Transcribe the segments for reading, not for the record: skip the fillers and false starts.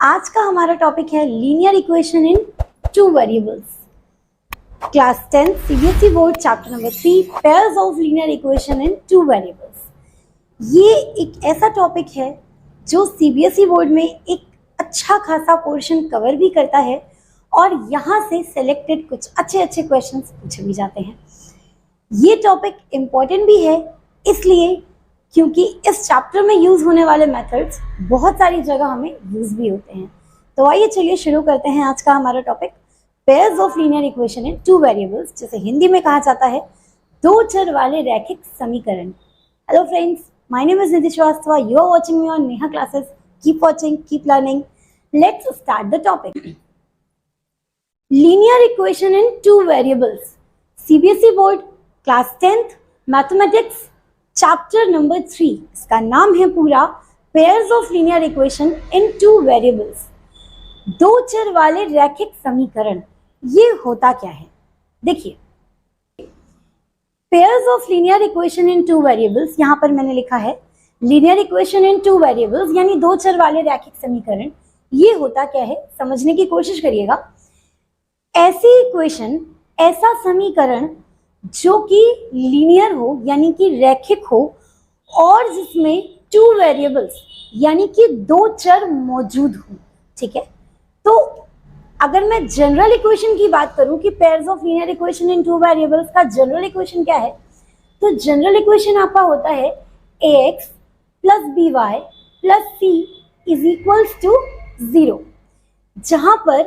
आज का हमारा टॉपिक है linear equation in two variables. Class 10 CBSE board chapter number 3 pairs of linear equation in two variables. ये एक ऐसा टॉपिक है जो सीबीएसई बोर्ड में एक अच्छा खासा पोर्शन कवर भी करता है और यहाँ से सिलेक्टेड कुछ अच्छे क्वेश्चंस पूछे भी जाते हैं। ये टॉपिक इम्पोर्टेंट भी है इसलिए क्योंकि इस चैप्टर में यूज होने वाले मेथड्स बहुत सारी जगह हमें यूज भी होते हैं। तो आइए चलिए शुरू करते हैं आज का हमारा topic pairs of linear equation in two variables, जिसे हिंदी में कहा जाता है दो चर वाले रैखिक समीकरण। Hello friends, my name is Nidhi Srivastava, you are watching me on Neha classes. Keep watching, keep learning, let's start the topic. Linear equation in two variables, CBSE board class 10th mathematics chapter number 3। इसका नाम है पूरा pairs of linear equation in two variables, दो चर वाले रैखिक समीकरण। ये होता क्या है? देखिए, pairs of linear equation in two variables, यहां पर मैंने लिखा है linear equation in two variables यानी दो चर वाले रैखिक समीकरण। ये होता क्या है समझने की कोशिश करिएगा। ऐसी इक्वेशन, ऐसा समीकरण जो कि लीनियर हो यानी कि रैखिक हो और जिसमें टू वेरिएबल्स यानी कि दो चर मौजूद हो। ठीक है, तो अगर मैं जनरल इक्वेशन की बात करूं कि pairs of linear equation in two variables का जनरल इक्वेशन क्या है, तो जनरल इक्वेशन आपका होता है ax plus by plus c is equals to 0, जहां पर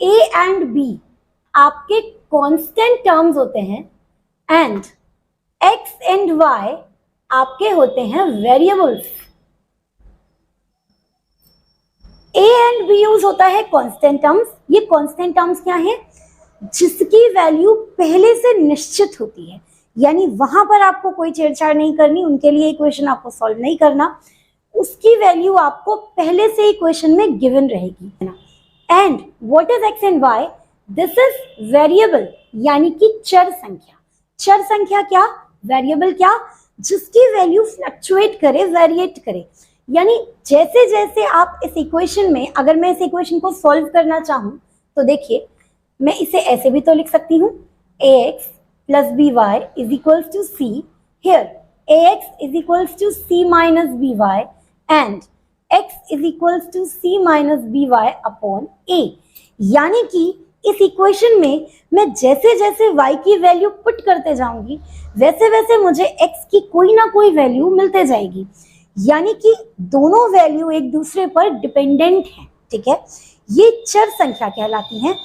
a एंड b आपके कांस्टेंट टर्म्स होते हैं एंड x एंड y आपके होते हैं variables. a and b use होता है कांस्टेंट टर्म्स। ये कांस्टेंट टर्म्स क्या है? जिसकी वैल्यू पहले से निश्चित होती है, यानी वहां पर आपको कोई छेड़छाड़ नहीं करनी, उनके लिए इक्वेशन आपको सॉल्व नहीं करना, उसकी वैल्यू आपको पहले से इक्वेशन में गिवन रहेगी, है ना। And what is x and y? This is variable यानी कि चर संख्या। चर संख्या क्या? वेरिएबल क्या? जिसकी वैल्यू फ्लक्चुएट करे, वेरिएट करे। यानी जैसे जैसे आप इस इक्वेशन में, अगर मैं इस इक्वेशन को सॉल्व करना चाहूं तो देखिए, मैं इसे ऐसे भी तो लिख सकती हूं ax plus by is equals to c। Here ax is equals to c minus by and x is equals to c minus by upon a। यानी कि इस इक्वेशन में मैं जैसे जैसे y की वैल्यू पुट करते जाऊंगी वैसे वैसे मुझे x की कोई ना कोई वैल्यू मिलते जाएगी, यानी कि दोनों वैल्यू एक दूसरे पर डिपेंडेंट हैं। ठीक है, ये चर संख्या कहलाती हैं।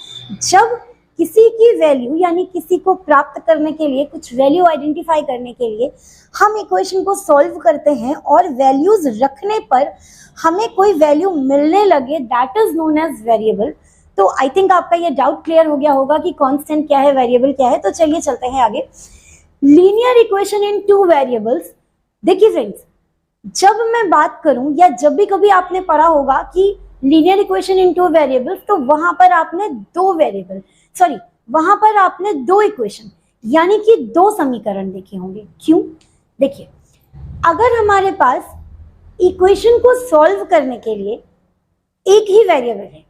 जब किसी की वैल्यू यानी किसी को प्राप्त करने के लिए, कुछ वैल्यू आइडेंटिफाई करने के लिए हम इक्वेशन को सॉल्व करते हैं और वैल्यूज रखने पर हमें कोई वैल्यू मिलने लगे, that is known as variable. तो आई थिंक आपका ये डाउट क्लियर हो गया होगा कि कांस्टेंट क्या है, वेरिएबल क्या है। तो चलिए चलते हैं आगे। Linear equation in two variables. देखिए फ्रेंड्स, जब मैं बात करूं या जब भी कभी आपने पढ़ा होगा कि linear equation in two variables, तो वहां पर आपने वहां पर आपने दो इक्वेशन यानी कि दो समीकरण देखे होंगे। क्यों? देखिए, अगर हमारे पास इक्वेशन को सॉल्व करने के लिए एक ही वेरिएबल है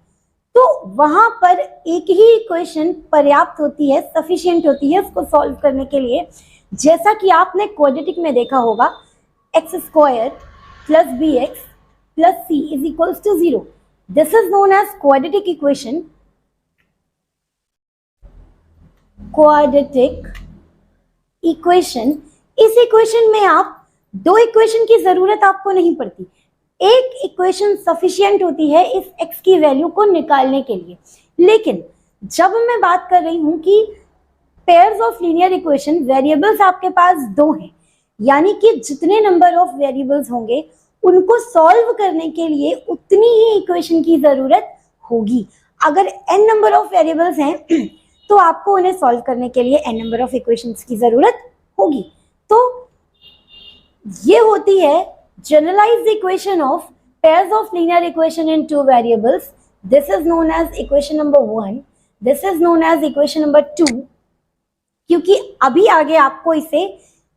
तो वहां पर एक ही इक्वेशन पर्याप्त होती है, सफिशिएंट होती है उसको सॉल्व करने के लिए। जैसा कि आपने क्वाड्रेटिक में देखा होगा, x square plus b x plus c is equals to 0। This is known as quadratic equation. Quadratic equation, इस इक्वेशन में आप दो इक्वेशन की जरूरत आपको नहीं पड़ती, एक इक्वेशन सफिशिएंट होती है इस x की वैल्यू को निकालने के लिए। लेकिन जब मैं बात कर रही हूं कि pairs of linear equation, variables आपके पास दो हैं, यानी कि जितने नंबर ऑफ वेरिएबल्स होंगे उनको सॉल्व करने के लिए उतनी ही इक्वेशन की जरूरत होगी। अगर n नंबर ऑफ वेरिएबल्स हैं तो आपको उन्हें सॉल्व करने के लिए n नंबर ऑफ इक्वेशंस की जरूरत होगी। तो ये होती है generalized equation of pairs of linear equation in two variables. This is known as equation number 1. This is known as equation number 2. क्योंकि अभी आगे आपको इसे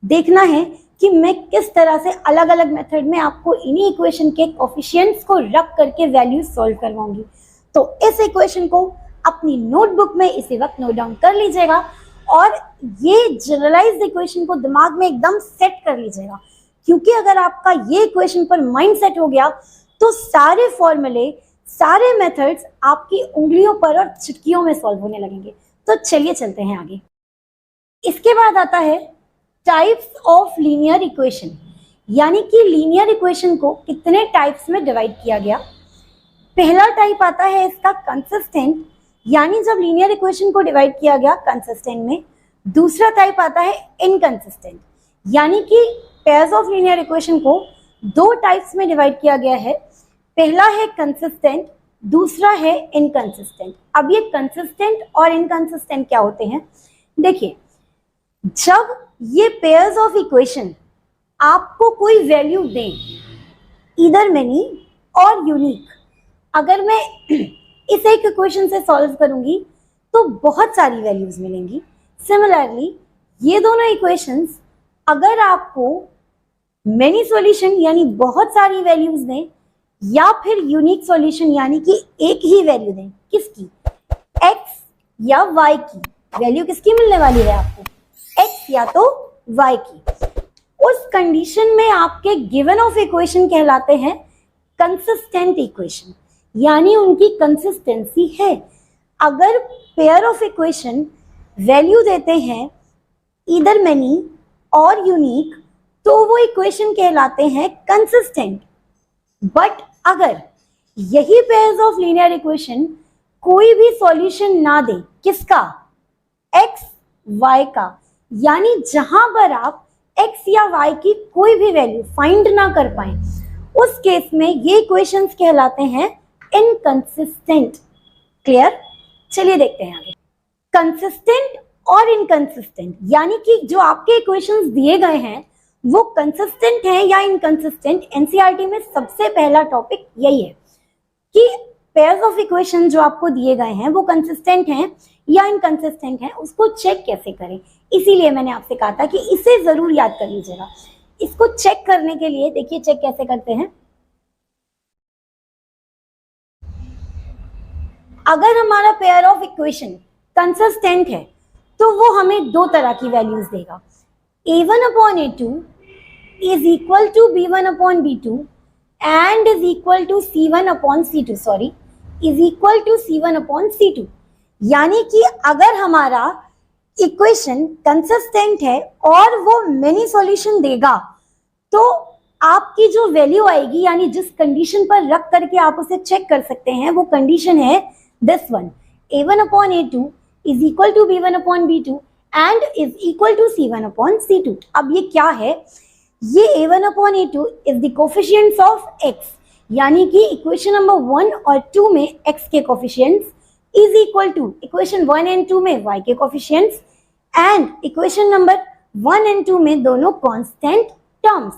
देखना है कि मैं किस तरह से अलग अलग मेथड में आपको इन्हीं इक्वेशन के कोफिशिएंट्स को रख करके वैल्यू सॉल्व करवाऊंगी। तो इस इक्वेशन को अपनी नोटबुक में इसी वक्त नोट डाउन कर लीजिएगा और ये जनरलाइज्ड इक्वेशन को दिमाग में एकदम सेट कर लीजिएगा, क्योंकि अगर आपका ये इक्वेशन पर माइंड सेट हो गया तो सारे फॉर्मूले, सारे मेथड्स आपकी उंगलियों पर और चुटकियों में सॉल्व होने लगेंगे। तो चलिए चलते हैं आगे। इसके बाद आता है टाइप्स ऑफ लीनियर इक्वेशन, यानी कि लीनियर इक्वेशन को कितने टाइप्स में डिवाइड किया गया। पहला टाइप आता है इसका कंसिस्टेंट, यानी जब लीनियर इक्वेशन को डिवाइड किया गया कंसिस्टेंट में। दूसरा टाइप आता है इनकंसिस्टेंट, यानी कि पेयर्स ऑफ लीनियर इक्वेशन को दो टाइप्स में डिवाइड किया गया है। पहला है कंसिस्टेंट, दूसरा है इनकंसिस्टेंट। अब ये कंसिस्टेंट और इनकंसिस्टेंट क्या होते हैं, देखिए, जब ये पेयर्स ऑफ इक्वेशन आपको कोई वैल्यू दें, ईदर मेनी और यूनिक, अगर मैं इस एक इक्वेशन से सॉल्व करूंगी तो बहुत सारी वैल्यूज मिलेंगी। सिमिलरली ये दोनों इक्वेशंस अगर आपको मेनी सॉल्यूशन यानी बहुत सारी वैल्यूज दें या फिर यूनिक सॉल्यूशन यानी कि एक ही वैल्यू दें, किसकी, x या y की, वैल्यू किसकी मिलने वाली है आपको, x या तो y की, उस कंडीशन में आपके गिवन ऑफ इक्वेशन कहलाते हैं कंसिस्टेंट इक्वेशन, यानी उनकी कंसिस्टेंसी है। अगर पेयर ऑफ इक्वेशन वैल्यू देते हैं ईदर मेनी और यूनिक तो वो इक्वेशन कहलाते हैं कंसिस्टेंट। बट अगर यही पेयर्स ऑफ लीनियर इक्वेशन कोई भी सॉल्यूशन ना दे, किसका, x y का, यानी जहां पर आप x या y की कोई भी वैल्यू फाइंड ना कर पाए, उस केस में ये इक्वेशंस कहलाते हैं इनकंसिस्टेंट। क्लियर, चलिए देखते हैं आगे। कंसिस्टेंट और इनकंसिस्टेंट, यानी कि जो आपके इक्वेशंस दिए गए हैं वो कंसिस्टेंट है या इनकंसिस्टेंट। एनसीईआरटी में सबसे पहला टॉपिक यही है कि पेयर्स ऑफ इक्वेशन जो आपको दिए गए हैं वो कंसिस्टेंट हैं या इनकंसिस्टेंट हैं, उसको चेक कैसे करें। इसीलिए मैंने आपसे कहा था कि इसे जरूर याद कर लीजिएगा। इसको चेक करने के लिए देखिए चेक कैसे करते हैं। अगर हमारा पेयर ऑफ इक्वेशन कंसिस्टेंट है तो वो हमें दो तरह की वैल्यूज देगा, a1/a2 is equal to b1/b2 and is equal to c1/c2, sorry, is equal to c1/c2। यानी कि अगर हमारा इक्वेशन कंसिस्टेंट है और वो मेनी सॉल्यूशन देगा तो आपकी जो वैल्यू आएगी, यानी जिस कंडीशन पर रख करके आप उसे चेक कर सकते हैं, वो कंडीशन है this one, a1/a2 is equal to b1/b2 and is equal to c1/c2। अब ये क्या है, ये a1/a2 is the coefficients of x, यानी कि इक्वेशन नंबर 1 और 2 में x के coefficients is equal to equation 1 and 2 में y के coefficients and equation number 1 and 2 में दोनों कांस्टेंट टर्म्स।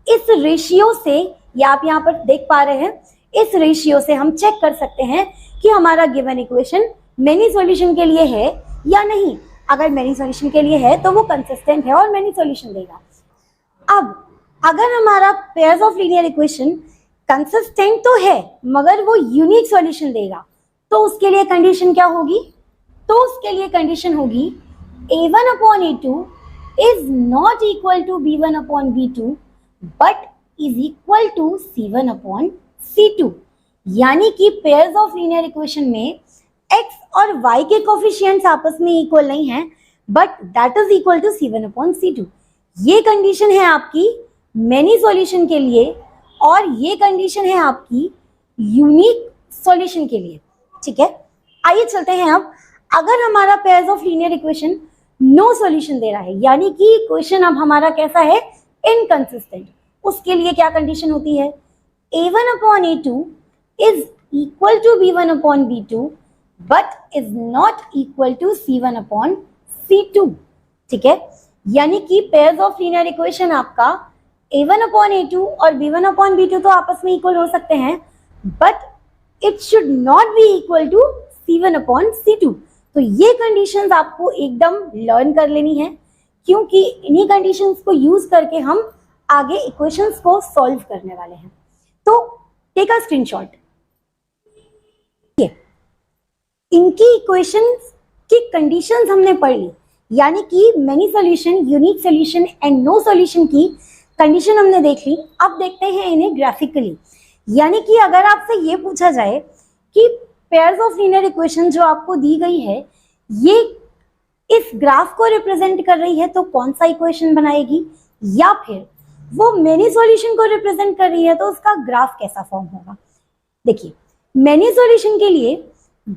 इस रेशियो से, ये आप यहाँ पर देख पा रहे हैं, इस रेशियो से हम चेक कर सकते हैं कि हमारा गिवन इक्वेशन मेनी सॉल्यूशन के लिए है या नहीं। अगर मेनी सॉल्यूशन के लिए है तो वो कंसिस्टेंट है और मेनी सॉल्यूशन देगा। अब अगर हमारा pairs of linear equation consistent तो है मगर वो यूनिक सॉल्यूशन देगा, तो उसके लिए कंडीशन क्या होगी, तो उसके लिए कंडीशन होगी a1/a2 is not equal to b1/b2 but is equal to c1/c2। यानी कि पेयर्स ऑफ लीनियर इक्वेशन में x और y के कोफिशिएंट्स आपस में इक्वल नहीं हैं, but that is equal to c1/c2। ये कंडीशन है आपकी मेनी सॉल्यूशन के लिए और ये कंडीशन है आपकी यूनिक सॉल्यूशन के लिए। ठीक है, आइए चलते हैं अब। अगर हमारा pairs of linear equation no solution दे रहा है, यानी कि इक्वेशन अब हमारा कैसा है, इनकंसिस्टेंट, उसके लिए क्या कंडीशन होती है, a1/a2 is equal to b1/b2 but is not equal to c1/c2। ठीक है, यानी कि पेयर्स ऑफ लीनियर इक्वेशन आपका a1/a2 और b1/b2 तो आपस में इक्वल हो सकते हैं, but it should not be equal to c1/c2। तो ये कंडीशंस आपको एकदम लर्न कर लेनी है क्योंकि इन्हीं कंडीशंस को यूज करके हम आगे इक्वेशंस को सॉल्व करने वाले हैं। तो टेक अ स्क्रीनशॉट। इनकी इक्वेशंस की कंडीशंस हमने पढ़ ली, यानी कि many solution, unique solution and no solution की कंडीशन हमने देख ली। अब देखते हैं इन्हें ग्राफिकली, यानी कि अगर आपसे ये पूछा जाए कि पेयर्स ऑफ लीनियर इक्वेशन जो आपको दी गई है ये इस ग्राफ को रिप्रेजेंट कर रही है तो कौन सा इक्वेशन बनाएगी, या फिर वो मेनी सॉल्यूशन को रिप्रेजेंट कर रही है तो उसका ग्राफ कैसा फॉर्म होगा। देखिए, मेनी सॉल्यूशन के लिए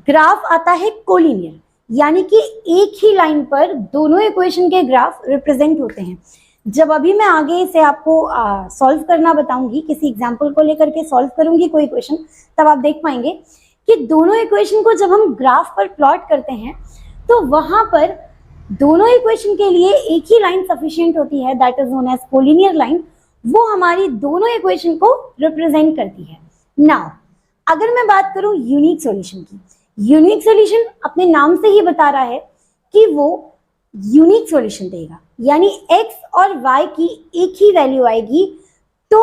ग्राफ आता है कोलिनियर, यानी कि एक ही लाइन पर दोनों इक्वेशन के ग्राफ रिप्रेजेंट होते हैं। जब अभी मैं आगे इसे आपको सॉल्व करना बताऊंगी, किसी एग्जांपल को लेकर के सॉल्व करूंगी कोई इक्वेशन, तब आप देख पाएंगे कि दोनों इक्वेशन को जब हम ग्राफ पर प्लॉट करते हैं तो वहां पर दोनों इक्वेशन के लिए एक ही लाइन सफिशिएंट होती है, that is known as collinear line. वो हमारी दोनों इक्वेशन को रिप्रेजेंट करती है। नाउ अगर मैं बात करूं यूनिक सॉल्यूशन की, यूनिक सॉल्यूशन अपने नाम से ही बता रहा है कि वो यूनिक सॉल्यूशन देगा, यानी x और y की एक ही वैल्यू आएगी। तो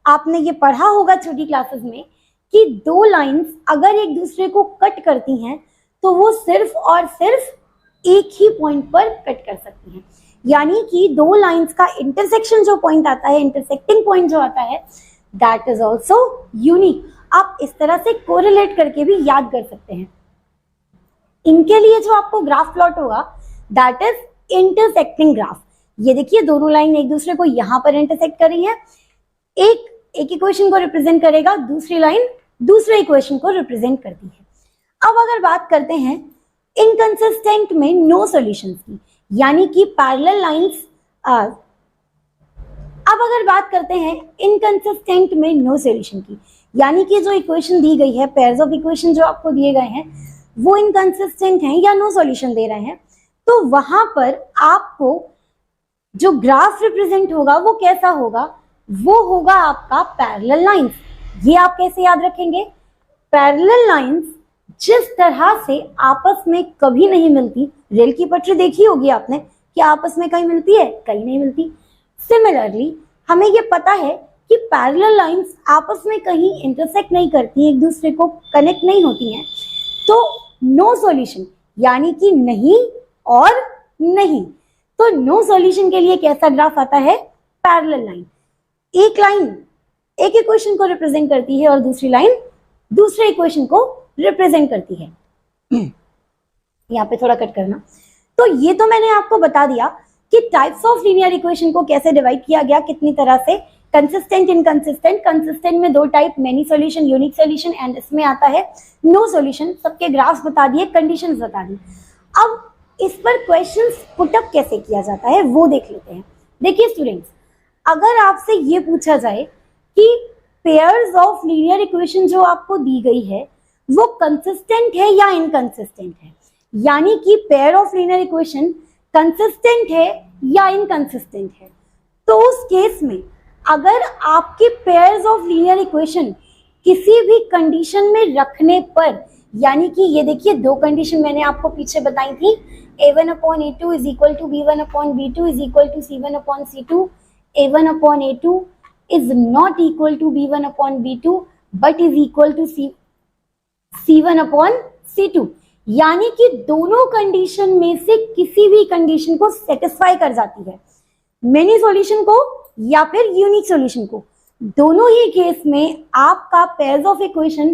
आपने ये पढ़ा होगा छोटी क्लासेस में कि दो लाइंस अगर एक दूसरे को कट करती हैं तो वो सिर्फ और सिर्फ एक ही पॉइंट पर कट कर सकती हैं, यानी कि दो लाइंस का इंटरसेक्शन जो पॉइंट आता है, इंटरसेक्टिंग पॉइंट जो आता है, दैट इज ऑल्सो यूनिक। आप इस तरह से कोरिलेट करके भी याद कर सकते हैं। इनके लिए जो आपको ग्राफ प्लॉट होगा दैट इज इंटरसेक्टिंग ग्राफ। ये देखिए, दोनों लाइन एक दूसरे को यहां पर इंटरसेक्ट कर रही है। एक इक्वेशन को रिप्रेजेंट करेगा, दूसरी लाइन दूसरे इक्वेशन को रिप्रेजेंट करती है। अब अगर बात करते हैं इनकंसिस्टेंट में नो सॉल्यूशंस की, यानी कि पैरेलल लाइंस। अब अगर बात करते हैं इनकंसिस्टेंट में नो सॉल्यूशन की, यानी कि जो इक्वेशन दी गई है, पेयर्स ऑफ इक्वेशन जो आपको दिए गए हैं वो इनकंसिस्टेंट हैं या नो सॉल्यूशन दे रहे हैं, तो वहां पर आपको जो ग्राफ रिप्रेजेंट होगा वो कैसा होगा, वो होगा आपका पैरेलल लाइंस। ये आप कैसे याद रखेंगे, पैरेलल लाइंस जिस तरह से आपस में कभी नहीं मिलती, रेल की पटरी देखी होगी आपने कि आपस में कहीं मिलती है, कहीं नहीं मिलती। सिमिलरली हमें ये पता है कि पैरेलल लाइंस आपस में कहीं इंटरसेक्ट नहीं करती, एक दूसरे को कनेक्ट नहीं होती हैं, तो नो सॉल्यूशन यानी कि नहीं और नहीं। तो नो सॉल्यूशन के लिए कैसा ग्राफ आता है, पैरेलल लाइन। एक लाइन एक इक्वेशन को रिप्रेजेंट करती है और दूसरी लाइन दूसरे इक्वेशन को रिप्रेजेंट करती है। यहाँ पे थोड़ा कट करना। तो ये तो मैंने आपको बता दिया कि टाइप्स ऑफ लीनियर इक्वेशन को कैसे डिवाइड किया गया, कितनी तरह से, कंसिस्टेंट, इनकंसिस्टेंट। कंसिस्टेंट में दो type, many solution, unique solution, and इसमें आता है नो सॉल्यूशन। सबके ग्राफ्स बता दिए, कंडीशंस बता दी। अब इस पर क्वेश्चंस पुटअप कैसे किया जाता है वो देख लेते हैं। देखिए स्टूडेंट्स, अगर आपसे ये पूछा जाए कि पेयर्स ऑफ लीनियर इक्वेशन जो आपको दी गई है वो कंसिस्टेंट है या इनकंसिस्टेंट है, यानी कि pair of linear equation consistent है या इनकंसिस्टेंट है, तो उस केस में अगर आपके पेयर्स ऑफ लीनियर इक्वेशन किसी भी कंडीशन में रखने पर, यानी कि ये देखिए दो कंडीशन मैंने आपको पीछे बताई थी, a1/a2 is equal to b1/b2 is equal to c1/c2, a1/a2 is not equal to b1/b2 but is equal to c1/c2, यानी कि दोनों कंडीशन में से किसी भी कंडीशन को सेटिस्फाई कर जाती है, मेनी सॉल्यूशन को या फिर यूनिक सॉल्यूशन को। दोनों ही केस में आपका पेयर्स ऑफ इक्वेशन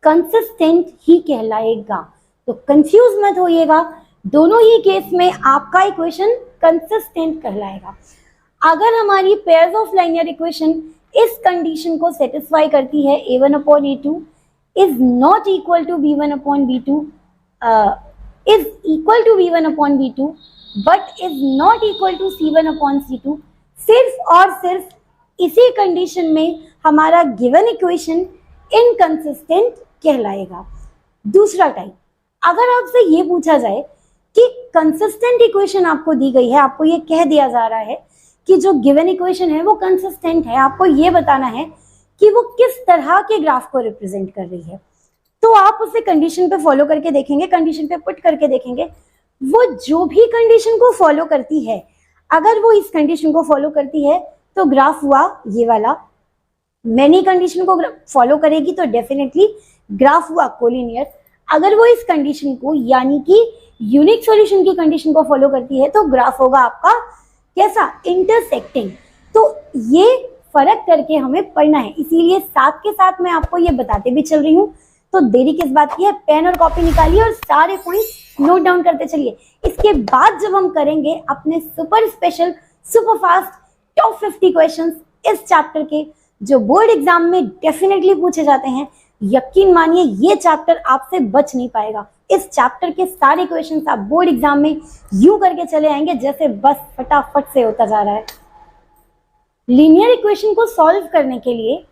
कंसिस्टेंट ही कहलाएगा। तो कंफ्यूज मत होइएगा, दोनों ही केस में आपका इक्वेशन कंसिस्टेंट कहलाएगा। अगर हमारी पेयर्स ऑफ लीनियर इक्वेशन इस कंडीशन को सेटिस्फाई करती है, a1/a2 is not equal to b1/b2 is equal to b1/b2 but is not equal to c1/c2, सिर्फ और सिर्फ इसी कंडीशन में हमारा गिवन इक्वेशन इनकंसिस्टेंट कहलाएगा। दूसरा टाइप, अगर आपसे ये पूछा जाए कि कंसिस्टेंट इक्वेशन आपको दी गई है, आपको ये कह दिया जा रहा है कि जो गिवन इक्वेशन है वो कंसिस्टेंट है, आपको ये बताना है कि वो किस तरह के ग्राफ को रिप्रेजेंट कर रही है, तो आप उसे कंडीशन पे फॉलो करके देखेंगे, कंडीशन पे पुट करके देखेंगे। वो जो भी कंडीशन को फॉलो करती है, अगर वो इस कंडीशन को फॉलो करती है तो ग्राफ हुआ ये वाला, मैनी कंडीशन को फॉलो करेगी तो डेफिनेटली ग्राफ हुआ कोलिनियर। अगर वो इस कंडीशन को यानी कि यूनिक सॉल्यूशन की कंडीशन को फॉलो करती है तो ग्राफ होगा आपका कैसा, इंटरसेक्टिंग। तो ये फर्क करके हमें पढ़ना है, इसीलिए साथ के साथ मैं आपको ये बताते भी चल रही हूँ। तो देरी किस बात की है, पेन और कॉपी निकालिए और सारे पॉइंट नोट डाउन करते चलिए। इसके बाद जब हम करेंगे अपने super special super fast top 50 questions इस चैप्टर के, जो बोर्ड एग्जाम में डेफिनेटली पूछे जाते हैं, यकीन मानिए ये चैप्टर आपसे बच नहीं पाएगा। इस चैप्टर के सारे क्वेश्चंस आप बोर्ड एग्जाम में यूं करके चले आएंगे जैसे बस फटाफट से होता जा रहा है। लीनियर इक्वेशन को सॉल्व करने के लिए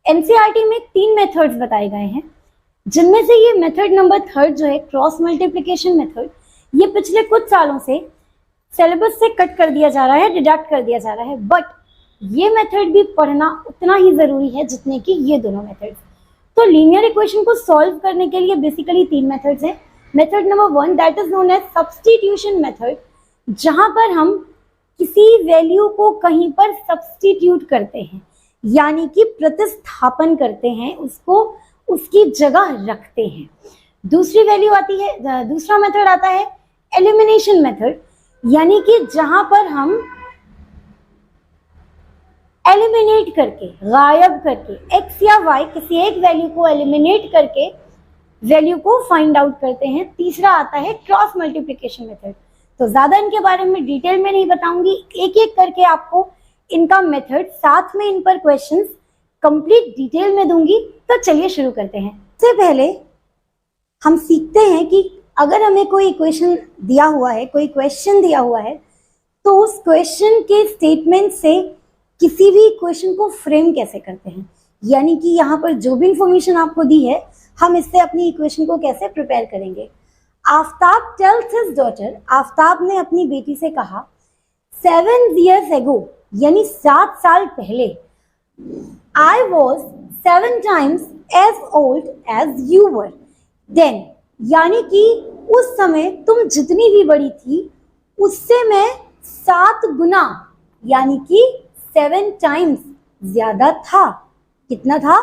एनसीईआरटी में 3 मेथड्स बताए गए हैं, जिनमें से ये मेथड नंबर 3 जो है क्रॉस मल्टीप्लिकेशन मेथड, ये पिछले कुछ सालों से सिलेबस से कट कर दिया जा रहा है, डिडक्ट कर दिया जा रहा है, बट ये मेथड भी पढ़ना उतना ही जरूरी है जितने कि ये दोनों मेथड्स। तो लीनियर इक्वेशन को सॉल्व करने के लिए बेसिकली 3 मेथड्स हैं। Method number 1 that is known as substitution method, जहां पर हम किसी वैल्यू को कहीं पर सब्स्टिट्यूट करते हैं, यानी कि प्रतिस्थापन करते हैं, उसको उसकी जगह रखते हैं। दूसरी वैल्यू आती है, दूसरा मेथड आता है एलिमिनेशन मेथड, यानी कि जहां पर हम एलिमिनेट करके, गायब करके, x या y किसी एक वैल्यू को एलिमिनेट करके वैल्यू को फाइंड आउट करते हैं। तीसरा आता है क्रॉस मल्टीप्लिकेशन मेथड। तो ज्यादा इनके बारे में डिटेल में नहीं बताऊंगी, एक एक करके आपको इनका मेथड, साथ में इन पर क्वेश्चंस कंप्लीट डिटेल में दूंगी। तो चलिए शुरू करते हैं। सबसे पहले हम सीखते हैं कि अगर हमें कोई इक्वेशन दिया हुआ है, कोई क्वेश्चन दिया हुआ है, तो उस क्वेश्चन के स्टेटमेंट से किसी भी इक्वेशन को फ्रेम कैसे करते हैं, यानी कि यहाँ पर जो भी इंफॉर्मेशन आपको दी है, हम इससे अपनी इक्वेशन को कैसे प्रिपेयर करेंगे। Aftab tales his daughter, Aftab ने अपनी बेटी से कहा 7 years ago, यानी 7 साल पहले, I was 7 times as old as you were then, यानी कि उस समय तुम जितनी भी बड़ी थी उससे मैं 7 गुना यानी कि 7 times ज्यादा था। कितना था?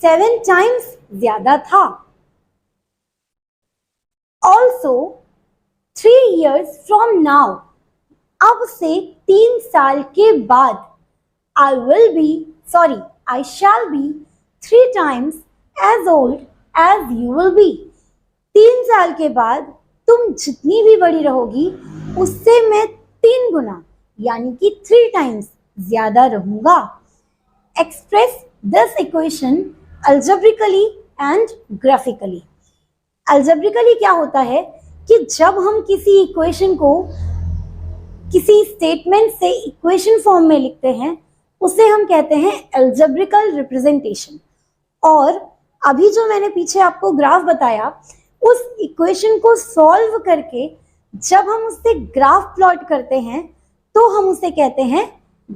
7 times ज्यादा था। Also 3 years from now, अब से 3 साल के बाद, I shall be 3 times as old as you will be. 3 साल के बाद तुम जितनी भी बड़ी रहोगी उससे मैं 3 गुना यानी कि 3 times ज्यादा रहूंगा। Express this equation algebraically and graphically. Algebraically क्या होता है कि जब हम किसी इक्वेशन को किसी स्टेटमेंट से इक्वेशन फॉर्म में लिखते हैं, उसे हम कहते हैं अल्जेब्रिकल रिप्रेजेंटेशन। और अभी जो मैंने पीछे आपको ग्राफ बताया, उस इक्वेशन को सॉल्व करके जब हम उससे ग्राफ प्लॉट करते हैं तो हम उसे कहते हैं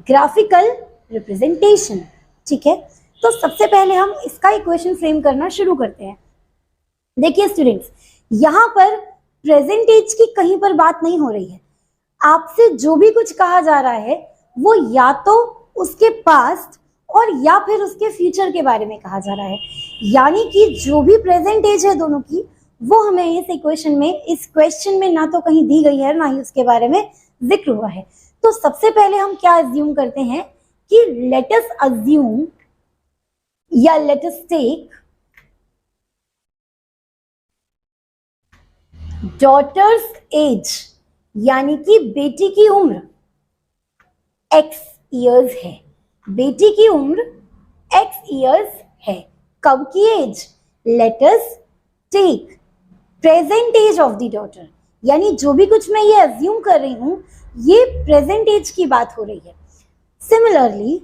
ग्राफिकल रिप्रेजेंटेशन। ठीक है, तो सबसे पहले हम इसका इक्वेशन फ्रेम करना शुरू करते हैं। देखिए स्टूडेंट्स, यहाँ पर प्रेजेंट एज की कहीं पर बात नहीं हो रही है। आपसे जो भी कुछ कहा जा रहा है वो या तो उसके पास्ट और या फिर उसके फ्यूचर के बारे में कहा जा रहा है, यानी कि जो भी प्रेजेंट एज है दोनों की, वो हमें इस इक्वेशन में, इस क्वेश्चन में ना तो कहीं दी गई है ना ही उसके बारे में जिक्र हुआ है। तो सबसे पहले हम क्या अज्यूम करते हैं कि लेट अस अज्यूम या let us take daughter's age, यानी कि बेटी की उम्र x इयर्स है। बेटी की उम्र x इयर्स है। कब की age? Let us take present age of the daughter, यानी जो भी कुछ मैं ये अज्यूम कर रही हूं ये प्रेजेंट एज की बात हो रही है। सिमिलरली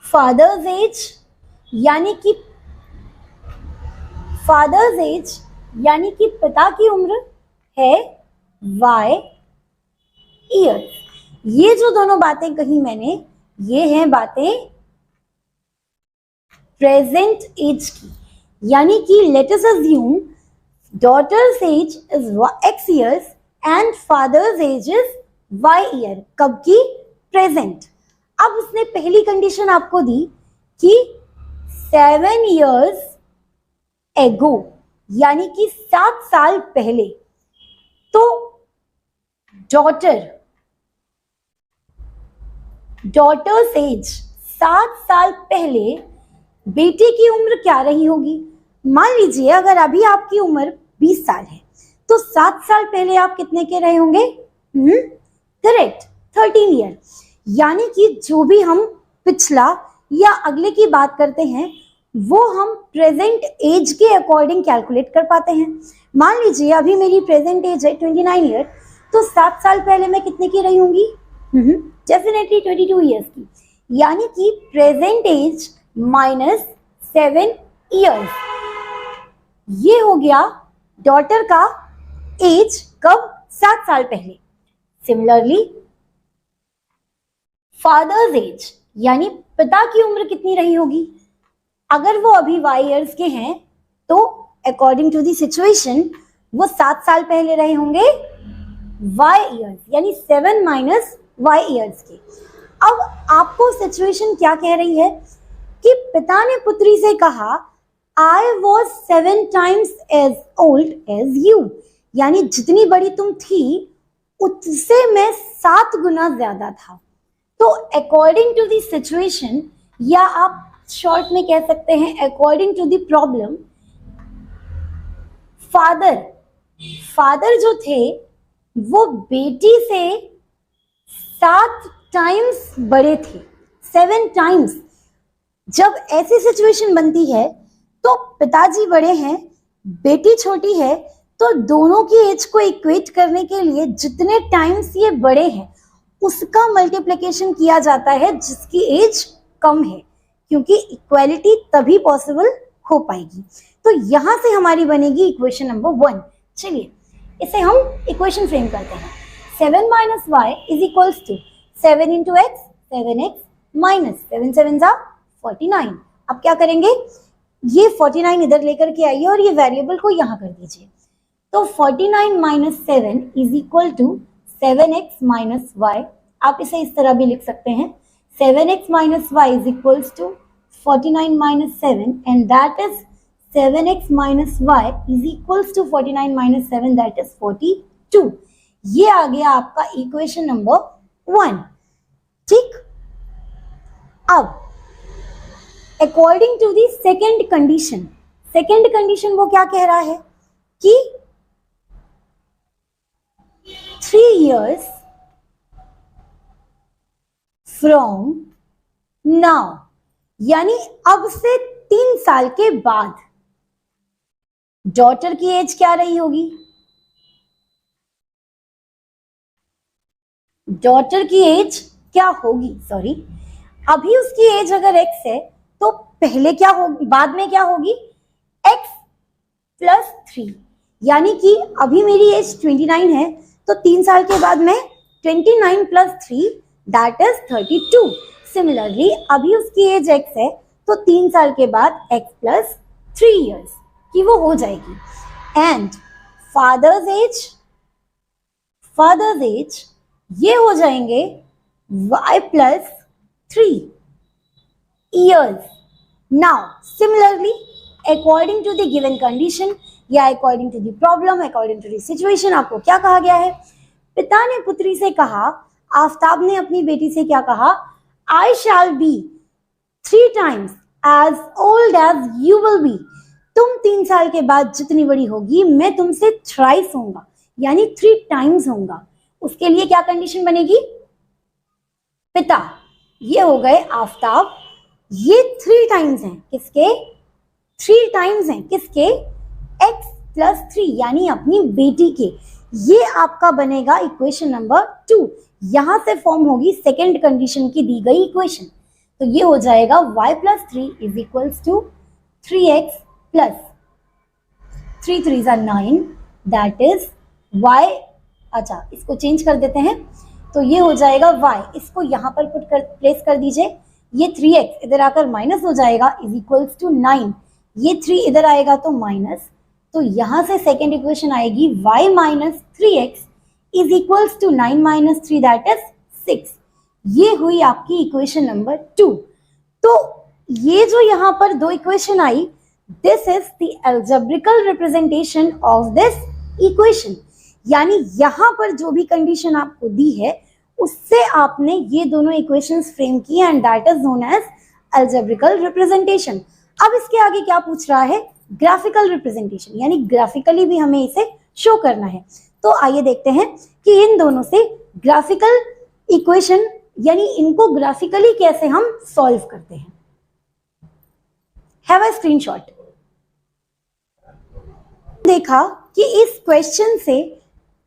फादर्स एज, यानी कि फादर्स एज यानी कि पिता की उम्र है y ईयर्स। ये जो दोनों बातें कही मैंने, ये हैं बातें प्रेजेंट एज की, यानी कि let us assume daughters as is x years and father's age is y year। कब की? प्रेजेंट। अब उसने पहली कंडीशन आपको दी कि 7 years ago, यानी कि 7 साल पहले। तो डॉटर्स एज 7 साल पहले बेटे की उम्र क्या रही होगी? मान लीजिए अगर अभी आपकी उम्र 20 साल है तो 7 साल पहले आप कितने के रहे होंगे? Correct, 13 year. यानी कि जो भी हम पिछला या अगले की बात करते हैं वो हम प्रेजेंट एज के अकॉर्डिंग कैलकुलेट कर पाते हैं। मान लीजिए अभी मेरी प्रेजेंट एज है 29 ईयर, तो 7 साल पहले मैं कितने की रही होंगी? डेफिनेटली 22 ईयर्स की। यानी कि प्रेजेंट एज माइनस 7 ईयर्स, ये हो गया डॉटर का एज। कब? 7 साल पहले। सिमिलरली फादर्स एज, यानी पिता की उम्र कितनी रही होगी? अगर वो अभी y ईयर्स के हैं तो अकॉर्डिंग टू द सिचुएशन वो 7 साल पहले रहे होंगे y ईयर्स, यानी 7 माइनस y ईयर्स के। अब आपको सिचुएशन क्या कह रही है कि पिता ने पुत्री से कहा I was 7 times as old as you, यानी जितनी बड़ी तुम थी उससे मैं 7 गुना ज्यादा था। तो अकॉर्डिंग टू द सिचुएशन, या आप शॉर्ट में कह सकते हैं according to the problem, father जो थे वो बेटी से 7 टाइम्स बड़े थे, 7 टाइम्स। जब ऐसी सिचुएशन बनती है तो पिताजी बड़े हैं, बेटी छोटी है, तो दोनों की एज को इक्वेट करने के लिए जितने टाइम्स ये बड़े हैं उसका मल्टीप्लिकेशन किया जाता है जिसकी एज कम है, क्योंकि इक्वालिटी तभी पॉसिबल हो पाएगी। तो यहां से हमारी बनेगी इक्वेशन नंबर 1। चलिए इसे हम इक्वेशन फ्रेम करते हैं। 7 minus y is equals to 7 into x, 7x minus 7 7 जा 49। अब क्या करेंगे? ये 49 इधर लेकर के आइए और ये वेरिएबल को यहां कर दीजिए। तो 49 minus 7 is equal to 7x minus y. आप इसे इस तरह भी लिख सकते हैं, 7x minus y is equals to 49 minus 7 and that is 7x minus y is equals to 49 minus 7 that is 42। ये आ गया आपका इक्वेशन नंबर 1। ठीक, अब according to the second condition वो क्या कह रहा है कि 3 years फ्रॉम नाउ, यानी अब से 3 साल के बाद डॉटर की एज क्या रही होगी? डॉटर की एज क्या होगी? सॉरी, अभी उसकी एज अगर x है तो पहले क्या होगी, बाद में क्या होगी? x प्लस 3, यानी कि अभी मेरी एज 29 है तो 3 साल के बाद में 29 प्लस 3 दैट इज 32। सिमिलरली अभी उसकी एज x है तो 3 साल के बाद x प्लस 3 ईयर्स की वो हो जाएगी। एंड फादर्स एज ये हो जाएंगे y plus 3 years। Now, similarly, according to the given condition या according to the problem, according to the situation, आपको क्या कहा गया है? पिता ने पुत्री से कहा, आफ्ताब ने अपनी बेटी से क्या कहा? I shall be 3 times as old as you will be। तुम 3 साल के बाद जितनी बड़ी होगी मैं तुमसे thrice होऊंगा, यानी 3 times होऊंगा। उसके लिए क्या कंडीशन बनेगी? पिता, ये हो गए आफ्ताब, ये 3 टाइम्स हैं किसके? 3 टाइम्स हैं किसके? x प्लस 3, यानी अपनी बेटी के। ये आपका बनेगा इक्वेशन नंबर 2। यहां से फॉर्म होगी सेकेंड कंडीशन की दी गई इक्वेशन। तो ये हो जाएगा y plus 3 is equals to 3x plus 3 3 9 that is y। अच्छा, इसको चेंज कर देते हैं, तो ये हो जाएगा y, इसको यहां पर प्लेस कर दीजिए। ये 3x इधर आकर माइनस हो जाएगा इज इक्वल्स टू 9, ये 3 इधर आएगा तो माइनस तो यहां से सेकेंड इक्वेशन आएगी y minus 3x is equals to 9 minus 3 that is 6। ये हुई आपकी इक्वेशन नंबर 2। तो ये जो यहाँ पर दो इक्वेशन आई, this is the algebraic representation of this equation. यानी यहाँ पर जो भी कंडीशन आपको दी है उससे आपने ये दोनों इक्वेशंस फ्रेम की and that is known as algebraic representation. अब इसके आगे क्या पूछ रहा है, ग्राफिकल रिप्रेजेंटेशन, यानी ग्राफिकली भी हमें इसे शो करना है। तो आइए देखते हैं कि इन दोनों से ग्राफिकल इक्वेशन यानी इनको ग्राफिकली कैसे हम सॉल्व करते हैं। Have a screenshot. देखा कि इस क्वेश्चन से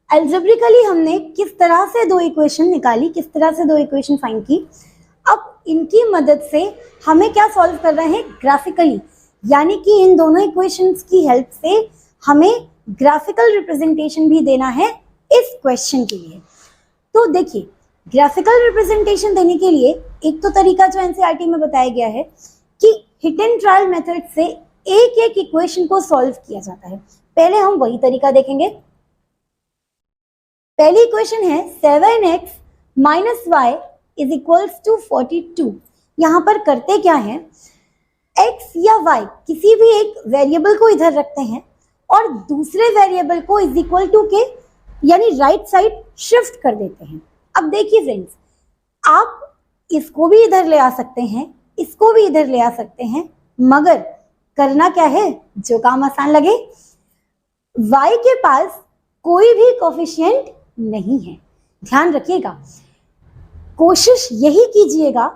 अलजेब्रिकली हमने किस तरह से दो इक्वेशन निकाली, किस तरह से दो इक्वेशन फाइंड की। अब इनकी मदद से हमें क्या सॉल्व कर रहे हैं, ग्राफिकली, यानी कि इन दोनों इक्वेशंस की हेल्प से हमें ग्राफिकल रिप्रेजेंटेशन भी देना है इस क्वेश्चन के लिए। तो देखिए, ग्राफिकल रिप्रेजेंटेशन देने के लिए एक तो तरीका जो एनसीईआरटी में बताया गया है कि हिट एंड ट्रायल मेथड से एक एक इक्वेशन को सॉल्व किया जाता है। पहले हम वही तरीका देखेंगे। पहली इक्वेशन है 7x minus y is equals to 42। यहाँ पर करते क्या है, x या y किसी भी एक वेरिएबल को इधर रखते हैं और दूसरे वेरिएबल को इज इक्वल टू के यानी राइट साइड शिफ्ट कर देते हैं। अब देखिए फ्रेंड्स, आप इसको भी इधर ले आ सकते हैं, इसको भी इधर ले आ सकते हैं, मगर करना क्या है, जो काम आसान लगे। y के पास कोई भी कोफिशिएंट नहीं है, ध्यान रखिएगा। कोशिश यही कीजिएगा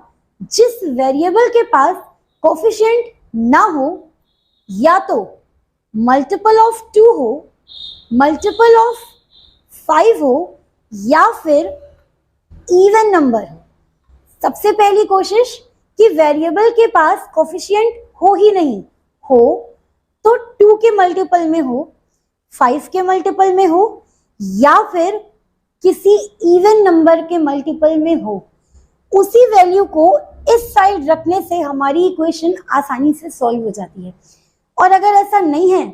जिस वेरिएबल के पास कोफिशिएंट ना हो, या तो मल्टीपल ऑफ 2 हो, मल्टीपल ऑफ 5 हो, या फिर इवन नंबर हो। सबसे पहली कोशिश कि वेरिएबल के पास कोफिशिएंट हो ही नहीं, हो तो 2 के मल्टीपल में हो, 5 के मल्टीपल में हो, या फिर किसी इवन नंबर के मल्टीपल में हो। उसी वैल्यू को इस साइड रखने से हमारी इक्वेशन आसानी से सॉल्व हो जाती है। और अगर ऐसा नहीं है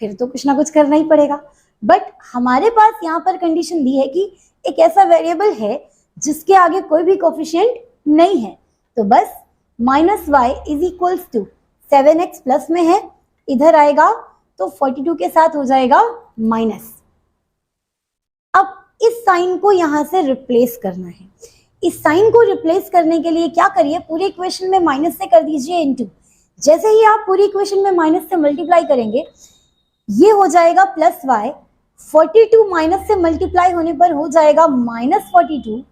फिर तो कुछ ना कुछ करना ही पड़ेगा। बट हमारे पास यहाँ पर कंडीशन दी है कि एक ऐसा वेरिएबल है जिसके आगे कोई भी कोफिशिएंट नहीं है, तो बस minus y is equals to 7x plus में है, इधर आएगा तो 42 के साथ हो जाएगा माइनस। अब इस साइन को यहां से रिप्लेस करना है। इस साइन को रिप्लेस करने के लिए क्या करिए, पूरी इक्वेशन में माइनस से कर दीजिए इनटू। जैसे ही आप पूरी इक्वेशन में माइनस से मल्टीप्लाई करेंगे ये हो जाएगा प्लस y, 42 माइनस से मल्टीप्लाई होने पर हो जाएगा माइनस 42,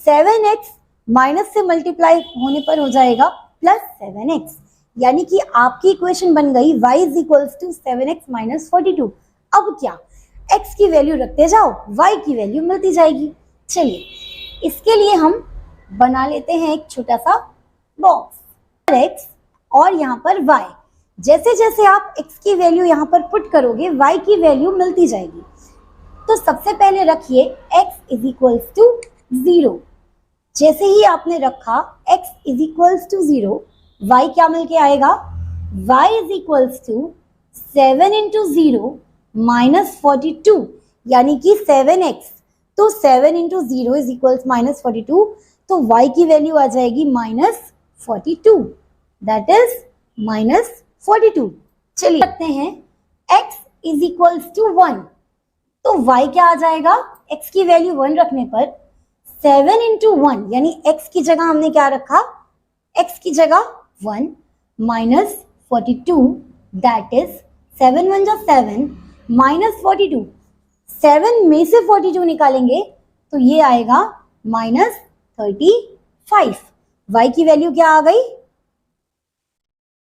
7x माइनस से मल्टीप्लाई होने पर हो जाएगा प्लस 7x। यानी कि आपकी इक्वेशन बन गई y is equals to 7x minus 42। अब क्या, x की वैल्यू रखते जाओ, y की वैल्यू मिलती जाएगी। चलिए इसके लिए हम बना लेते हैं एक छोटा सा बॉक्स, x और यहाँ पर y। जैसे जैसे आप x की वैल्यू यहाँ पर पुट करोगे y की वैल्यू मिलती जाएगी। तो सबसे पहले रखिए x इज इक्वल्स टू 0। जैसे ही आपने रखा x is equals to 0, y क्या मिल के आएगा, y is equals to 7 into 0 minus 42, यानी कि 7x। तो 7 इंटू 0 इज इक्वल्स माइनस 42, तो y की वैल्यू आ जाएगी माइनस 42, दैट इज माइनस 42। चलिए रखते हैं x इज इक्वल्स टू 1, तो y क्या आ जाएगा, x की वैल्यू 1 रखने पर 7 इंटू 1 यानी x की जगह हमने क्या रखा, x की जगह 1 माइनस 42, दैट इज 7 1 जा 7 माइनस 42। 7 में से 42 निकालेंगे तो ये आएगा माइनस 35। y की वैल्यू क्या आ गई,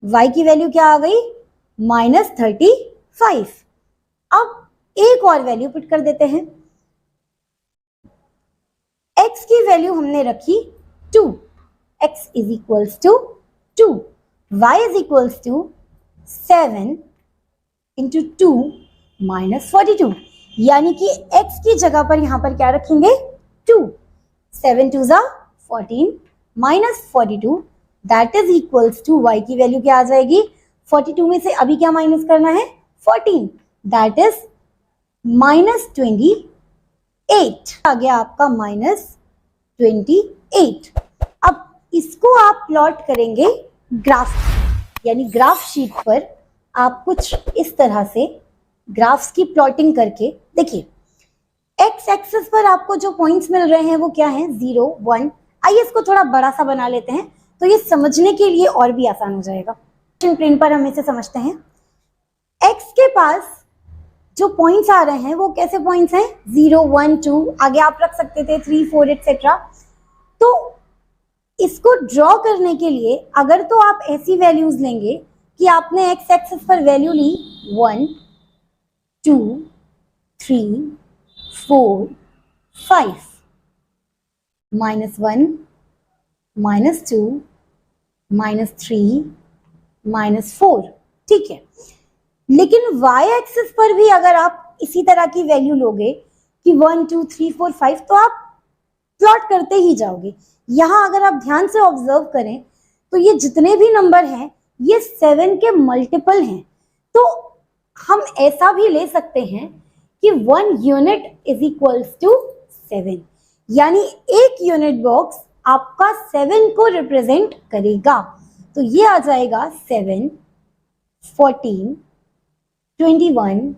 y की वैल्यू क्या आ गई, माइनस 35। अब एक और वैल्यू पुट कर देते हैं। x की वैल्यू हमने रखी 2, x is equals to 2, y is equals to 7 into 2 minus 42, यानी कि x की जगह पर यहां पर क्या रखेंगे 2, 7 2 जा 14 minus 42, that is equals to y की वैल्यू क्या आ जाएगी, 42 में से अभी क्या माइनस करना है 14, दैट इज -28 आ गया आपका -28। अब इसको आप प्लॉट करेंगे ग्राफ, यानी ग्राफ शीट पर आप कुछ इस तरह से ग्राफ्स की प्लॉटिंग करके देखिए। एक्स एक्सिस पर आपको जो पॉइंट्स मिल रहे हैं वो क्या हैं, 0 1। आइए इसको थोड़ा बड़ा सा बना लेते हैं तो ये समझने के लिए और भी आसान हो जाएगा। प्लेन पर हम इसे समझते हैं। एक्स के पास जो पॉइंट्स आ रहे हैं वो कैसे पॉइंट्स हैं, 0 1 2, आगे आप रख सकते थे 3 4 एक्सेट्रा। तो इसको ड्रॉ करने के लिए अगर तो आप ऐसी वैल्यूज लेंगे कि आपने एक्स एक्सिस पर वैल्यू ली 1 2 3 4 5, -1 -2 -3 -4, ठीक है। लेकिन y एक्सिस पर भी अगर आप इसी तरह की वैल्यू लोगे कि 1 2 3 4 5 तो आप प्लॉट करते ही जाओगे। यहां अगर आप ध्यान से ऑब्जर्व करें तो ये जितने भी नंबर हैं ये 7 के मल्टीपल हैं। तो हम ऐसा भी ले सकते हैं कि 1 यूनिट इज इक्वल्स टू 7, यानी एक यूनिट बॉक्स आपका 7 को रिप्रेजेंट करेगा। तो ये आ जाएगा 7 14 21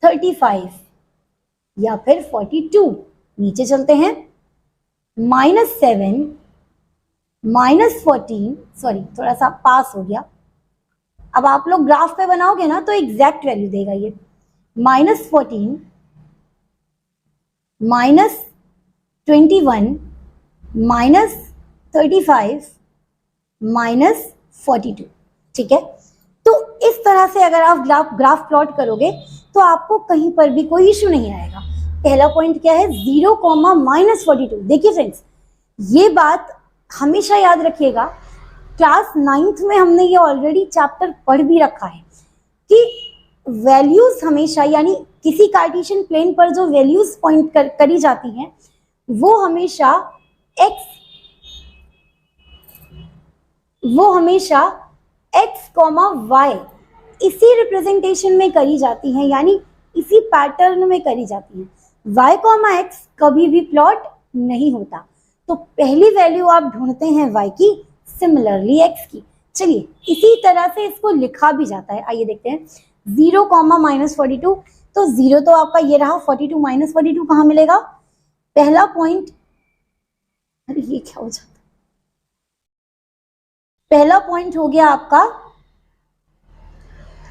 35 या फिर 42। नीचे चलते हैं, -7 -14, सॉरी थोड़ा सा पास हो गया। अब आप लोग ग्राफ पे बनाओगे ना तो एग्जैक्ट वैल्यू देगा ये, -14 -21 -35 -42, ठीक है। तो इस तरह से अगर आप ग्राफ प्लॉट करोगे तो आपको कहीं पर भी कोई इश्यू नहीं आएगा। पहला पॉइंट क्या है, 0, -42। देखिए फ्रेंड्स, ये बात हमेशा याद रखिएगा, क्लास 9th में हमने ये ऑलरेडी चैप्टर पढ़ भी रखा है कि वैल्यूज हमेशा, यानी किसी कार्टेशियन प्लेन पर जो वैल्यूज पॉइंट करी जाती हैं वो हमेशा x, y इसी रिप्रेजेंटेशन में करी जाती हैं, यानी इसी पैटर्न में करी जाती हैं। y, x कभी भी प्लॉट नहीं होता। तो पहली वैल्यू आप ढूंढते हैं y की, सिमिलरली x की। चलिए इसी तरह से इसको लिखा भी जाता है। आइए देखते हैं, 0, -42। तो 0 तो आपका ये रहा, 42 -42 कहाँ मिलेगा, पहला पॉइंट, अरे ये क्या हो जाता, पहला पॉइंट हो गया आपका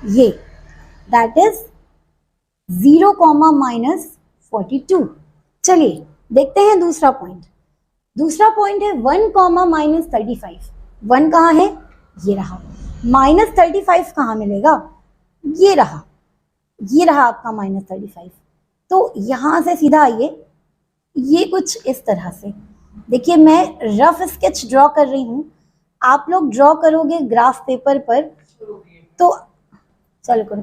ये, दैट इज 0, -42। चलिए देखते हैं दूसरा पॉइंट। दूसरा पॉइंट है 1, -35। 1 कहाँ है, ये रहा। -35 कहाँ मिलेगा, ये रहा आपका -35। तो यहां से सीधा आइए, ये कुछ इस तरह से देखिए, मैं रफ स्केच ड्रॉ कर रही हूं, आप लोग ड्रॉ करोगे ग्राफ पेपर पर। तो चलो करो,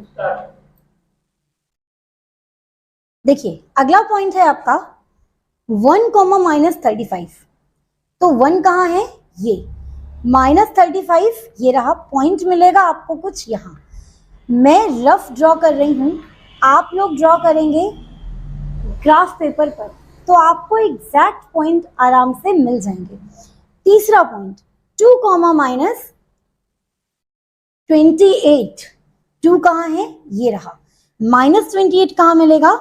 देखिए अगला पॉइंट है आपका 1, -35। तो 1 कहाँ है, ये -35 ये रहा, पॉइंट मिलेगा आपको कुछ यहाँ। मैं रफ ड्रॉ कर रही हूं, आप लोग ड्रॉ करेंगे ग्राफ पेपर पर तो आपको एग्जैक्ट पॉइंट आराम से मिल जाएंगे। तीसरा पॉइंट 2, -28। 2 कहाँ है, ये रहा। -28 कहाँ मिलेगा,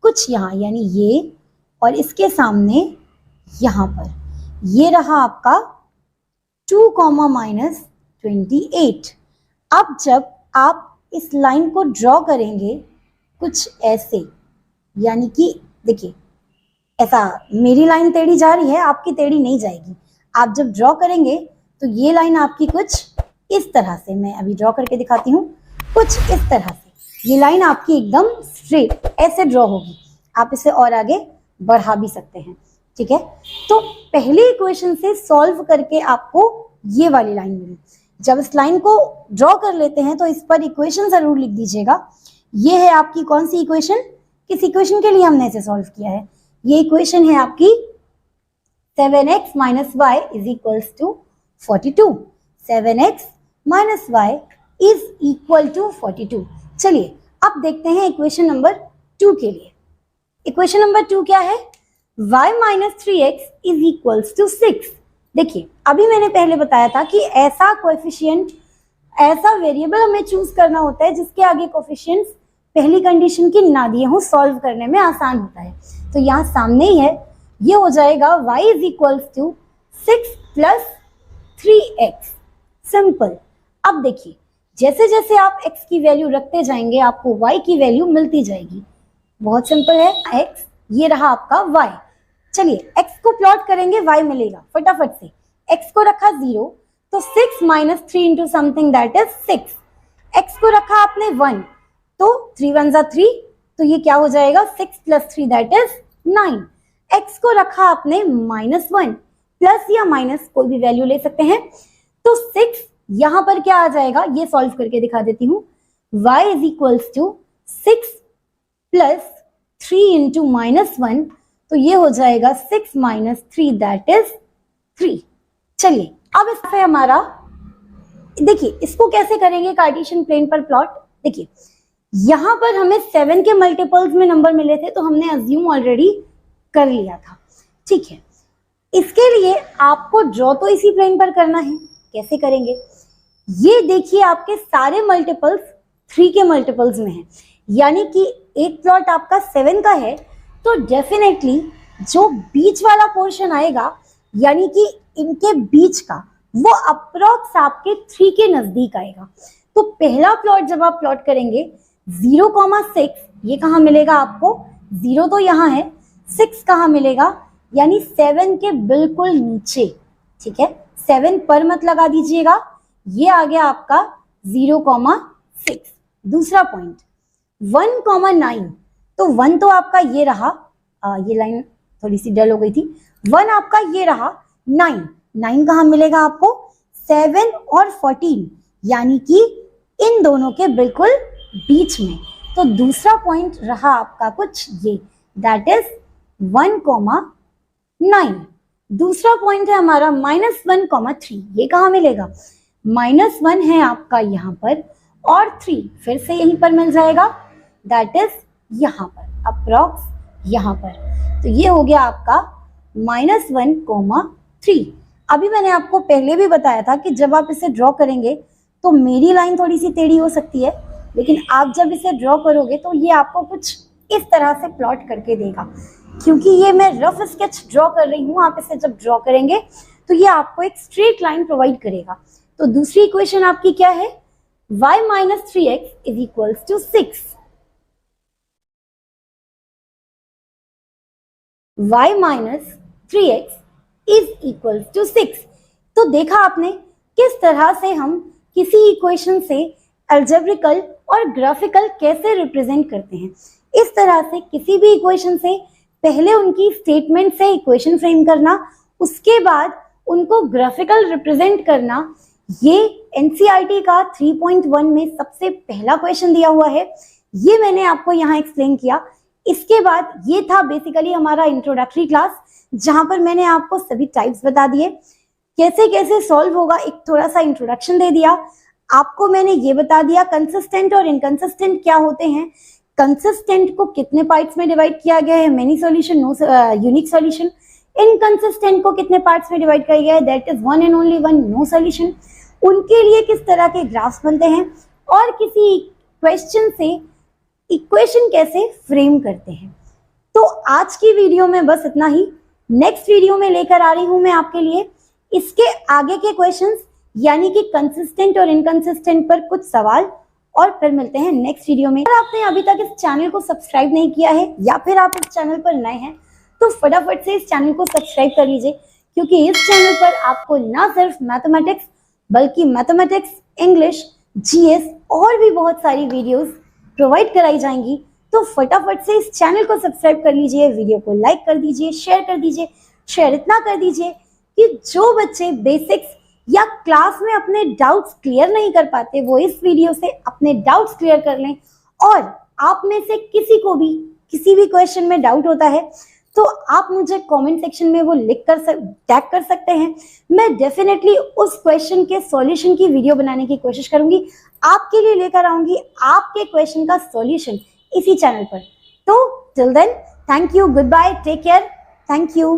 कुछ यहाँ, यानी ये और इसके सामने यहाँ पर, ये रहा आपका 2, -28। अब जब आप इस लाइन को ड्रॉ करेंगे कुछ ऐसे, यानी कि देखिए ऐसा, मेरी लाइन टेढ़ी जा रही है, आपकी टेढ़ी नहीं जाएगी। आप जब ड्रॉ करेंगे तो ये लाइन आपकी कुछ इस तरह से, मैं अभी ड्रॉ करके दिखाती हूँ, कुछ इस तरह से ये लाइन आपकी एकदम स्ट्रेट ऐसे ड्रॉ होगी। आप इसे और आगे बढ़ा भी सकते हैं, ठीक है। तो पहले इक्वेशन से सॉल्व करके आपको ये वाली लाइन मिली। जब इस लाइन को ड्रॉ कर लेते हैं तो इस पर इक्वेशन जरूर लिख दीजिएगा। ये है आपकी कौन सी इक्वेशन, किस इक्वेशन के लिए हमने इसे सॉल्व किया है, ये इक्वेशन है आपकी 7x - y = 42। 7x - y = 42। चलिए अब देखते हैं इक्वेशन नंबर 2 के लिए। इक्वेशन नंबर 2 क्या है? y minus 3x is equals to 6। देखिए अभी मैंने पहले बताया था कि ऐसा कोएफिशिएंट, ऐसा वेरिएबल हमें चूज करना होता है जिसके आगे कोएफिशिएंट्स पहली कंडीशन की ना दिए हों, सॉल्व करने में आसान होता है। तो यहाँ सामने ही है, ये हो जाएगा y is equals to 6 plus 3x। Simple. अब देखिए जैसे जैसे आप x की वैल्यू रखते जाएंगे आपको y की वैल्यू मिलती जाएगी। बहुत सिंपल है। x ये रहा आपका y। चलिए x को प्लॉट करेंगे, y मिलेगा फटाफट से। x को रखा 0 तो 6 minus 3 into something that is 6। x को रखा आपने 1 तो 3 1 जा 3, तो ये क्या हो जाएगा 6 प्लस 3 दैट इज 9। x को रखा आपने -1, प्लस या माइनस कोई भी वैल्यू ले सकते हैं, तो 6 यहां पर क्या आ जाएगा ये सॉल्व करके दिखा देती हूं। y is equals to 6 plus 3 into -1, तो ये हो जाएगा 6 माइनस 3 दैट इज 3। चलिए अब इस पे हमारा, देखिए इसको कैसे करेंगे कार्टेशियन प्लेन पर प्लॉट। देखिए यहां पर हमें 7 के मल्टीपल्स में नंबर मिले थे तो हमने अज्यूम ऑलरेडी कर लिया था, ठीक है। इसके लिए आपको ड्रॉ तो इसी प्लेन पर करना है। कैसे करेंगे? ये देखिए आपके सारे मल्टीपल्स 3 के मल्टीपल्स में है, यानी कि एक प्लॉट आपका 7 का है तो डेफिनेटली जो बीच वाला पोर्शन आएगा, यानी कि इनके बीच का, वो अप्रॉक्स आपके 3 के नजदीक आएगा। तो पहला प्लॉट जब आप प्लॉट करेंगे 0,6, ये कहाँ मिलेगा आपको? 0 तो यहाँ है, 6 कहाँ मिलेगा? यानी 7 के बिल्कुल नीचे, ठीक है। 7 पर मत लगा दीजिएगा, ये आ गया आपका 0,6। दूसरा पॉइंट 1,9, तो 1 तो आपका ये रहा, ये लाइन थोड़ी सी डल हो गई थी। 1 आपका ये रहा, 9 कहाँ मिलेगा आपको? 7 और 14, यानी कि इन दोनों के बिल्कुल बीच में। तो दूसरा पॉइंट रहा आपका कुछ ये, दैट इज 1,9। दूसरा पॉइंट है हमारा -1,3, ये कहाँ मिलेगा? -1 है आपका यहाँ पर और 3 फिर से यहीं पर मिल जाएगा, दैट इज यहाँ पर अप्रॉक्स यहाँ पर। तो ये हो गया आपका -1,3। अभी मैंने आपको पहले भी बताया था कि जब आप इसे ड्रॉ करेंगे तो मेरी लाइन थोड़ी सी टेढ़ी हो सकती है, लेकिन आप जब इसे ड्रॉ करोगे तो ये आपको कुछ इस तरह से प्लॉट करके देगा। क्योंकि ये मैं रफ स्केच ड्रॉ कर रही हूँ, आप इसे जब ड्रॉ करेंगे तो ये आपको एक स्ट्रेट लाइन प्रोवाइड करेगा। तो दूसरी इक्वेशन आपकी क्या है? y minus 3x is equals to 6। y minus 3x is equals to 6। तो देखा आपने किस तरह से हम किसी इक्वेशन से अलजेब्रिकल और ग्राफिकल कैसे रिप्रेजेंट करते हैं। इस तरह से किसी भी इक्वेशन से पहले उनकी स्टेटमेंट से इक्वेशन फ्रेम करना, उसके बाद उनको ग्राफिकल रिप्रेजेंट करना, ये एनसीईआरटी का 3.1 में सबसे पहला क्वेश्चन दिया हुआ है। ये मैंने आपको यहाँ एक्सप्लेन किया। इसके बाद ये था बेसिकली हमारा इंट्रोडक्टरी क्लास, जहां पर मैंने आपको सभी टाइप्स बता दिए, कैसे कैसे सॉल्व होगा, एक थोड़ा सा इंट्रोडक्शन दे दिया आपको। मैंने ये बता दिया कंसिस्टेंट और इनकंसिस्टेंट क्या होते हैं, कंसिस्टेंट को कितने पार्ट्स में डिवाइड किया गया है, many solution, unique solution. Inconsistent को कितने पार्ट्स में डिवाइड किया गया है, that is 1 and only 1, no solution. उनके लिए किस तरह के ग्राफ्स बनते हैं और किसी क्वेश्चन से इक्वेशन कैसे फ्रेम करते हैं। तो आज की वीडियो में बस इतना ही। नेक्स्ट वीडियो में लेकर आ रही हूं मैं आपके लिए इसके आगे के क्वेश्चंस, यानी कि कंसिस्टेंट और इनकंसिस्टेंट पर कुछ सवाल, और फिर मिलते हैं नेक्स्ट वीडियो में। अगर आपने अभी तक इस चैनल को सब्सक्राइब नहीं किया है या फिर आप इस चैनल पर नए हैं तो फटाफट से इस चैनल को सब्सक्राइब कर लीजिए, क्योंकि इस चैनल पर आपको ना सिर्फ मैथमेटिक्स बल्कि मैथमेटिक्स, इंग्लिश, जीएस और भी बहुत सारी वीडियोस प्रोवाइड कराई जाएंगी। तो फटाफट से इस चैनल को सब्सक्राइब कर लीजिए, वीडियो को लाइक कर दीजिए, शेयर कर दीजिए। शेयर इतना कर दीजिए कि जो बच्चे बेसिक्स या क्लास में अपने डाउट्स क्लियर नहीं कर पाते वो इस वीडियो से अपने डाउट्स क्लियर कर लें। और आप में से किसी को भी किसी भी क्वेश्चन में डाउट होता है तो आप मुझे कमेंट सेक्शन में वो लिख कर टैग कर सकते हैं। मैं डेफिनेटली उस क्वेश्चन के सॉल्यूशन की वीडियो बनाने की कोशिश करूंगी, आपके लिए लेकर आऊंगी आपके क्वेश्चन का सॉल्यूशन इसी चैनल पर। तो till then, thank you, good bye, take care, thank you.